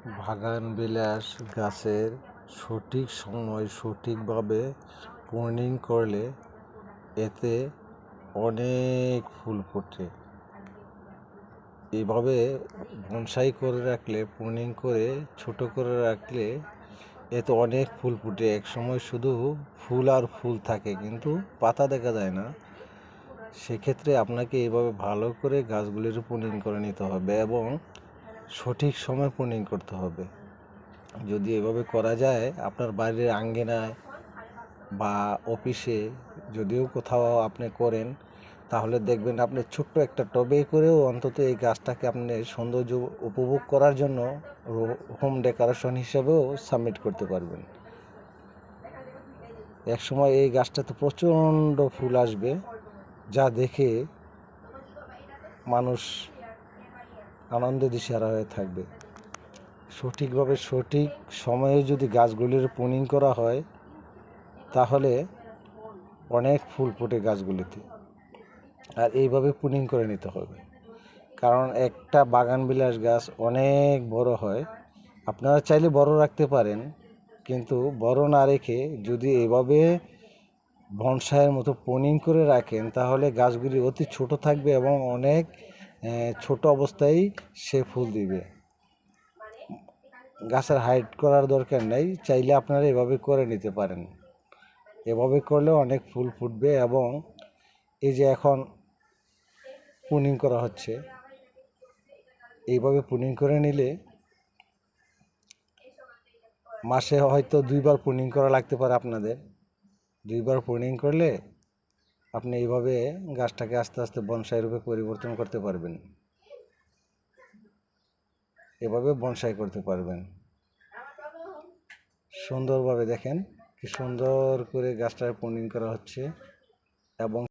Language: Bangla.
বাগানবিলাস গাছের সঠিক সময় সঠিকভাবে প্রুনিং করলে এতে অনেক ফুল ফোটে। এইভাবে বনসাই করে রাখলে, প্রুনিং করে ছোট করে রাখলে এতে অনেক ফুল ফুটে। এক সময় শুধু ফুল আর ফুল থাকে, কিন্তু পাতা দেখা যায় না। সেক্ষেত্রে আপনাকে এইভাবে ভালো করে গাছগুলির প্রুনিং করে নিতে হবে এবং সঠিক সময় প্রুনিং করতে হবে। যদি এভাবে করা যায়, আপনার বাড়ির আঙ্গিনায় বা অফিসে যদিও কোথাও আপনি করেন, তাহলে দেখবেন আপনি ছোট্ট একটা টবে করেও অন্তত এই গাছটাকে আপনি সৌন্দর্য উপভোগ করার জন্য হোম ডেকোরেশন হিসেবেও সাবমিট করতে পারবেন। এক সময় এই গাছটাতে প্রচণ্ড ফুল আসবে, যা দেখে মানুষ আনন্দে দিশেহারা হয়ে থাকবে। সঠিকভাবে সঠিক সময়ে যদি গাছগুলির প্রুনিং করা হয়, তাহলে অনেক ফুল ফোটে গাছগুলিতে। আর এইভাবে প্রুনিং করে নিতে হবে, কারণ একটা বাগানবিলাস গাছ অনেক বড় হয়। আপনারা চাইলে বড় রাখতে পারেন, কিন্তু বড় না রেখে যদি এভাবে বনসাইয়ের মতো প্রুনিং করে রাখেন, তাহলে গাছগুলি অতি ছোট থাকবে এবং অনেক ছোট অবস্থায় সে ফুল দিবে। গাছের হাইট করার দরকার নেই, চাইলে আপনারা এভাবে করে নিতে পারেন। এভাবে করলে অনেক ফুল ফুটবে এবং এই যে এখন প্রুনিং করা হচ্ছে, এইভাবে প্রুনিং করে নিলে মাসে হয়তো 2বার প্রুনিং করা লাগতে পারে আপনাদের। 2বার প্রুনিং করলে আপনি এইভাবে গাছটাকে আস্তে আস্তে বনসাই রূপে পরিবর্তন করতে পারবেন। এভাবে বনসাই করতে পারবেন। সুন্দরভাবে দেখেন কি সুন্দর করে গাছটার প্রুনিং করা হচ্ছে এবং